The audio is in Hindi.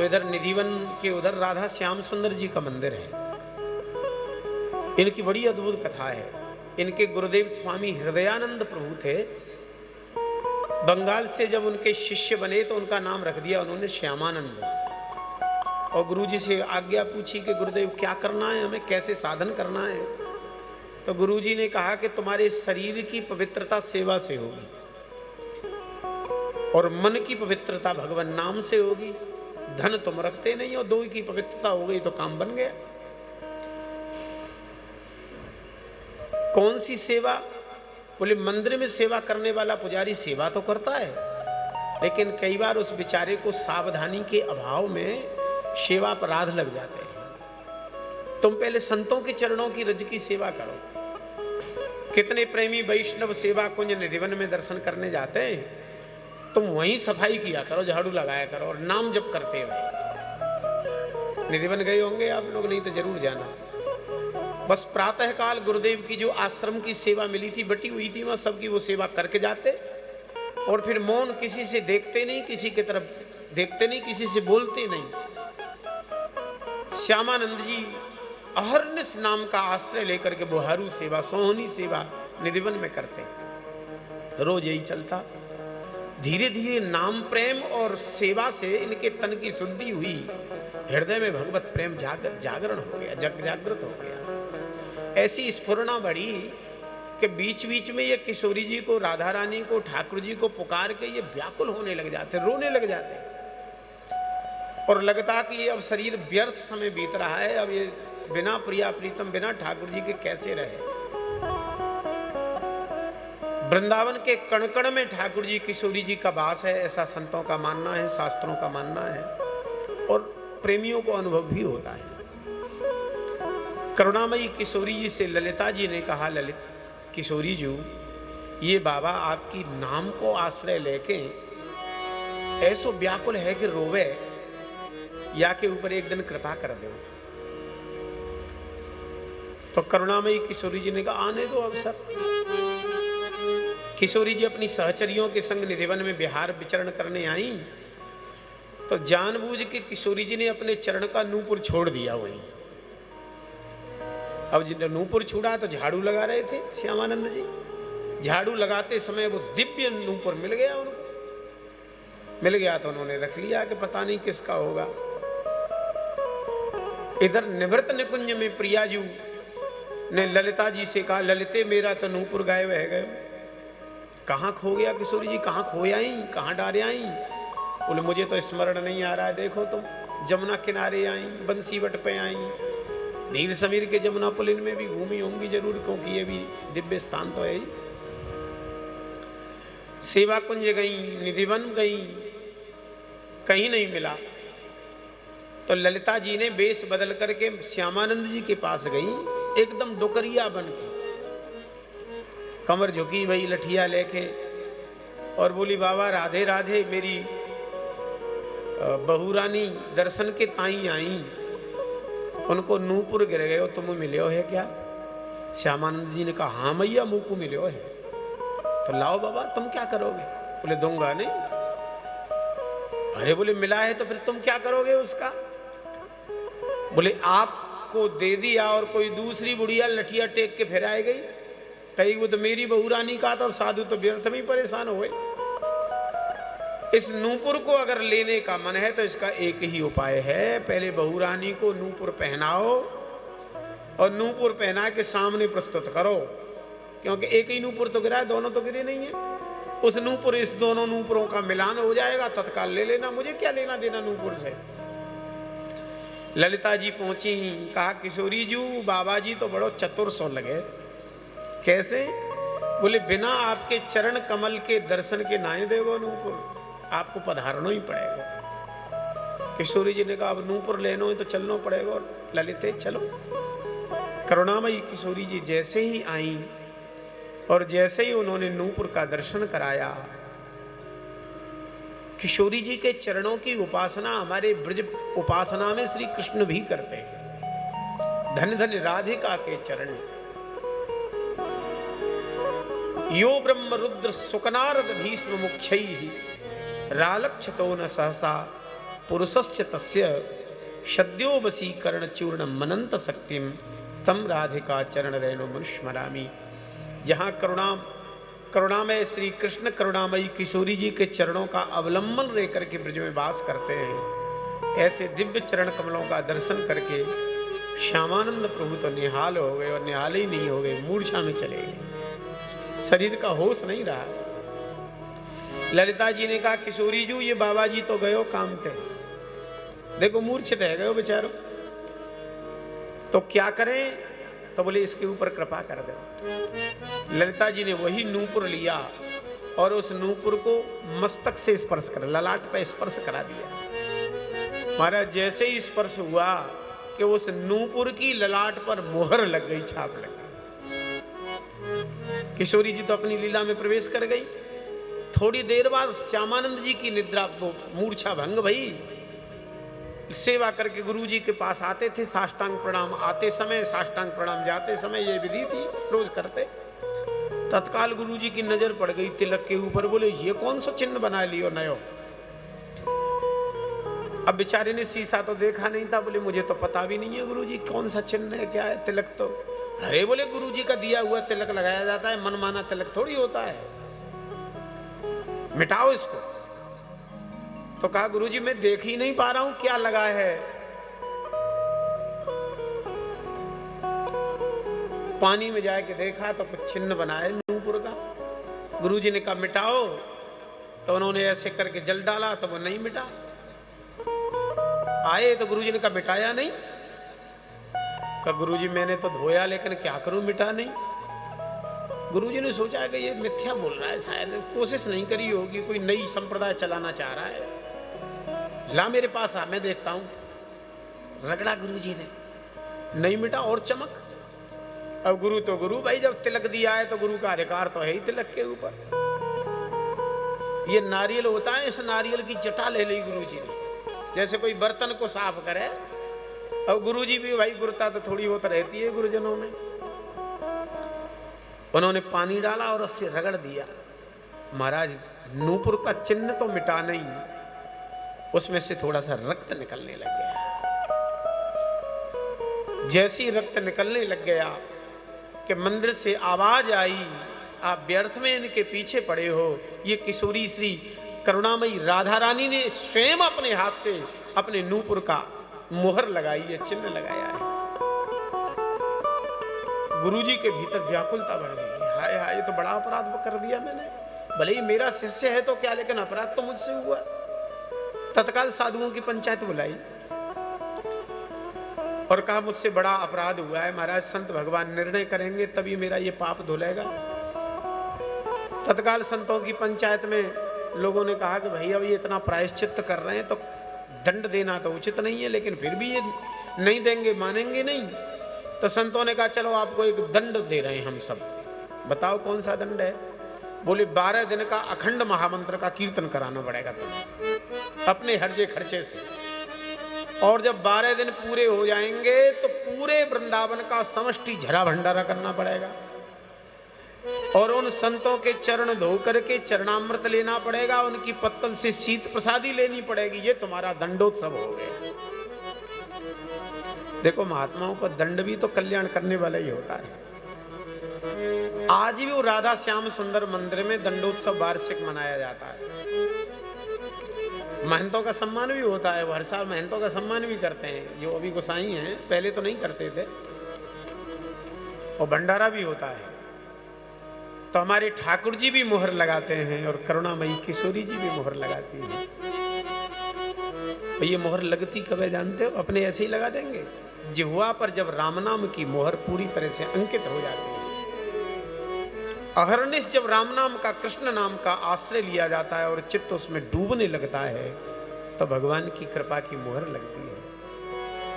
तो इधर निधिवन के उधर राधा श्याम सुंदर जी का मंदिर है। इनकी बड़ी अद्भुत कथा है। इनके गुरुदेव स्वामी हृदयानंद प्रभु थे। बंगाल से जब उनके शिष्य बने तो उनका नाम रख दिया उन्होंने श्यामानंद। और गुरुजी से आज्ञा पूछी कि गुरुदेव क्या करना है, हमें कैसे साधन करना है। तो गुरुजी ने कहा कि तुम्हारे शरीर की पवित्रता सेवा से होगी और मन की पवित्रता भगवान नाम से होगी। धन तुम रखते नहीं हो, दो की पवित्रता हो गई तो काम बन गया। कौन सी सेवा? बोले मंदिर में सेवा करने वाला पुजारी सेवा तो करता है, लेकिन कई बार उस बेचारे को सावधानी के अभाव में सेवा अपराध लग जाते हैं। तुम पहले संतों के चरणों की रज की सेवा करो। कितने प्रेमी वैष्णव सेवा कुंज निधिवन में दर्शन करने जाते हैं, तुम वहीं सफाई किया करो, झाड़ू लगाया करो और नाम जप करते हुए। निधिवन गए होंगे आप लोग, नहीं तो जरूर जाना। बस प्रातः काल गुरुदेव की जो आश्रम की सेवा मिली थी, बटी हुई थी, वहां सबकी वो सेवा करके जाते और फिर मौन, किसी से देखते नहीं, किसी की तरफ देखते नहीं, किसी से बोलते नहीं। श्यामानंद जी अहर्निश नाम का आश्रय लेकर के बुहारू सेवा, सोहनी सेवा निधिवन में करते। रोज यही चलता। धीरे धीरे नाम प्रेम और सेवा से इनके तन की शुद्धि हुई। हृदय में भगवत प्रेम जागरण हो गया, जागृत हो गया। ऐसी स्फुरना बढ़ी कि बीच बीच में ये किशोरी जी को, राधा रानी को, ठाकुर जी को पुकार के ये व्याकुल होने लग जाते, रोने लग जाते और लगता कि ये अब शरीर व्यर्थ समय बीत रहा है, अब ये बिना प्रिया प्रीतम, बिना ठाकुर जी के कैसे रहे। वृंदावन के कण कण में ठाकुर जी, किशोरी जी का वास है, ऐसा संतों का मानना है, शास्त्रों का मानना है और प्रेमियों को अनुभव भी होता है। करुणामयी किशोरी जी से ललिता जी ने कहा, ललित किशोरी जी, ये बाबा आपकी नाम को आश्रय लेके ऐसो व्याकुल है कि रोवे, या के ऊपर एक दिन कृपा कर दो। तो करुणामयी किशोरी जी ने कहा, आने दो अवसर। किशोरी जी अपनी सहचरियों के संग निधिवन में बिहार विचरण करने आई तो जानबूझ के किशोरी जी ने अपने चरण का नूपुर छोड़ दिया वहीं। अब जिन्हें नूपुर छुड़ा तो झाड़ू लगा रहे थे श्यामानंद जी। झाड़ू लगाते समय वो दिव्य नूपुर मिल गया उनको। मिल गया तो उन्होंने रख लिया कि पता नहीं किसका होगा। इधर निवृत्त निकुंज में प्रियाजू ने ललिता जी से कहा, ललिते मेरा तो नूपुर गायब है गए। कहाँ खो गया किशोरी जी, कहाँ खोया आई, कहाँ डारे आई? बोले मुझे तो स्मरण नहीं आ रहा है। देखो तुम जमुना किनारे आई, बंसीवट पे आई, नील समीर के जमुना पुल इनमें भी घूमी होंगी जरूर, क्योंकि ये भी दिव्य स्थान तो है ही। सेवा कुंज गई, निधिवन गई, कहीं नहीं मिला। तो ललिता जी ने वेश बदल करके श्यामानंद जी के पास गई, एकदम डोकरिया बन के, कमर झुकी वही लठिया लेके, और बोली, बाबा राधे राधे, मेरी बहुरानी दर्शन के ताई आई, उनको नूपुर गिर गए, तुम मिले है क्या? श्यामानंद जी ने कहा, हाँ मैया मुँह को मिले है। तो लाओ बाबा, तुम क्या करोगे? बोले दूंगा नहीं। अरे बोले मिला है तो फिर तुम क्या करोगे उसका? बोले आपको दे दिया और कोई दूसरी बुढ़िया लठिया टेक के फिर आए गई, कही वो तो मेरी बहुरानी का था, साधु तो व्यर्थ में ही परेशान हुए। इस नूपुर को अगर लेने का मन है तो इसका एक ही उपाय है, पहले बहुरानी को नूपुर पहनाओ और नूपुर पहना के सामने प्रस्तुत करो, क्योंकि एक ही नूपुर तो गिरा है, दोनों तो गिरे नहीं है। उस नूपुर, इस दोनों नूपुरों का मिलान हो जाएगा, तत्काल ले लेना, मुझे क्या लेना देना नूपुर से। ललिता जी पहुंची, कहा, किशोरी जी बाबा जी तो बड़ो चतुर सो लगे। कैसे? बोले बिना आपके चरण कमल के दर्शन के नाए देगो नूपुर, आपको पधारना ही पड़ेगा। किशोरी जी ने कहा, अब नूपुर लेना है तो चलना पड़ेगा। और ललिते चलो। करुणामयी किशोरी जी जैसे ही आई और जैसे ही उन्होंने नूपुर का दर्शन कराया, किशोरी जी के चरणों की उपासना हमारे ब्रज उपासना में श्री कृष्ण भी करते हैं। धन धन राधिका के चरण। यो ब्रह्म रुद्र सुकनारद भीष्म मुख्यैः रालक्षतो न सहसा पुरुषस्य तस्य सद्यो वशीकरण चूर्ण मनंत शक्तिम तम राधिका चरण रेणु मनुष्मरामी। जहाँ करुणामय श्री कृष्ण करुणामयी किशोरी जी के चरणों का अवलंबन लेकर के ब्रज में वास करते हैं, ऐसे दिव्य चरण कमलों का दर्शन करके श्यामानंद प्रभु तो निहाल हो गए, और निहाल ही नहीं हो गए, मूर्छा में चले गए, शरीर का होश नहीं रहा। ललिता जी ने कहा किशोरी जी ये बाबा जी तो गयो काम थे, देखो मूर्छित है गयो बेचारो, तो क्या करें? तो बोले इसके ऊपर कृपा कर दो। ललिता जी ने वही नूपुर लिया और उस नूपुर को मस्तक से स्पर्श कर, ललाट पर स्पर्श करा दिया। महाराज जैसे ही स्पर्श हुआ कि उस नूपुर की ललाट पर मोहर लग गई, छाप लग गई। किशोरी जी तो अपनी लीला में प्रवेश कर गई। थोड़ी देर बाद श्यामानंद जी की निद्रा मूर्छा भंग भई। सेवा करके गुरु जी के पास आते थे, साष्टांग प्रणाम आते समय, साष्टांग प्रणाम जाते समय, ये विधि थी, रोज करते। तत्काल गुरु जी की नजर पड़ गई तिलक के ऊपर, बोले ये कौन सा चिन्ह बना लियो नयो। अब बेचारे ने शीशा तो देखा नहीं था, बोले मुझे तो पता भी नहीं है गुरु जी कौन सा चिन्ह है, क्या है तिलक तो। अरे बोले गुरु जी का दिया हुआ तिलक लगाया जाता है, मनमाना तिलक थोड़ी होता है, मिटाओ इसको। तो कहा गुरुजी मैं देख ही नहीं पा रहा हूं क्या लगा है। पानी में जाके देखा तो कुछ चिन्ह बनाए नूपुर का। गुरुजी ने कहा मिटाओ, तो उन्होंने ऐसे करके जल डाला तो वो नहीं मिटा। आए तो गुरुजी ने कहा मिटाया नहीं। कहा गुरुजी मैंने तो धोया लेकिन क्या करूं मिटा नहीं। गुरुजी ने सोचा कि ये मिथ्या बोल रहा है, शायद कोशिश नहीं करी होगी, कोई नई संप्रदाय चलाना चाह रहा है। ला मेरे पास आ, मैं देखता हूं। रगड़ा गुरुजी ने, नहीं मिटा और चमक। अब गुरु तो गुरु भाई, जब तिलक दिया है तो गुरु का अधिकार तो है ही तिलक के ऊपर। ये नारियल होता है, इस नारियल की जटा ले ली गुरुजी ने, जैसे कोई बर्तन को साफ करे। अब गुरुजी भी भाई गुरुता तो थोड़ी होता रहती है गुरुजनों में। उन्होंने पानी डाला और उससे रगड़ दिया। महाराज नूपुर का चिन्ह तो मिटा नहीं, उसमें से थोड़ा सा रक्त निकलने लग गया। जैसी रक्त निकलने लग गया कि मंदिर से आवाज आई, आप व्यर्थ में इनके पीछे पड़े हो। ये किशोरी श्री करुणामयी राधा रानी ने स्वयं अपने हाथ से अपने नूपुर का मोहर लगाई है, चिन्ह लगाया है। गुरुजी के भीतर व्याकुलता बढ़ गई। हाय हाय, ये तो बड़ा अपराध कर दिया मैंने। भले ही मेरा शिष्य है तो क्या, लेकिन अपराध तो मुझसे हुआ। तत्काल साधुओं की पंचायत बुलाई और कहा मुझसे बड़ा अपराध हुआ है महाराज, संत भगवान निर्णय करेंगे तभी मेरा ये पाप धुलेगा। तत्काल संतों की पंचायत में लोगों ने कहा कि भैया ये इतना प्रायश्चित कर रहे हैं तो दंड देना तो उचित नहीं है, लेकिन फिर भी ये नहीं देंगे, मानेंगे नहीं। तो संतों ने कहा चलो आपको एक दंड दे रहे हैं हम सब, बताओ कौन सा दंड है। बोले 12 दिन का अखंड महामंत्र का कीर्तन कराना पड़ेगा तुम्हें अपने हर्जे खर्चे से, और जब 12 दिन पूरे हो जाएंगे तो पूरे वृंदावन का समष्टि झरा भंडारा करना पड़ेगा, और उन संतों के चरण धो करके चरणामृत लेना पड़ेगा, उनकी पत्तल से शीत प्रसादी लेनी पड़ेगी। ये तुम्हारा दंडोत्सव हो गया। देखो महात्माओं का दंड भी तो कल्याण करने वाला ही होता है। आज भी वो राधा श्याम सुंदर मंदिर में दंडोत्सव वार्षिक मनाया जाता है। महंतों का सम्मान भी होता है, वो हर साल महंतों का सम्मान भी करते हैं, जो अभी गोसाई हैं, पहले तो नहीं करते थे। और भंडारा भी होता है। तो हमारे ठाकुर जी भी मोहर लगाते हैं और करुणामयी किशोरी जी भी मोहर लगाती हैं। ये मोहर लगती कब है जानते हो? अपने ऐसे ही लगा देंगे। जिह्वा पर जब राम नाम की मोहर पूरी तरह से अंकित हो जाती है, अहरनिश जब राम नाम का, कृष्ण नाम का आश्रय लिया जाता है और चित्त उसमें डूबने लगता है, तो भगवान की कृपा की मोहर लगती है।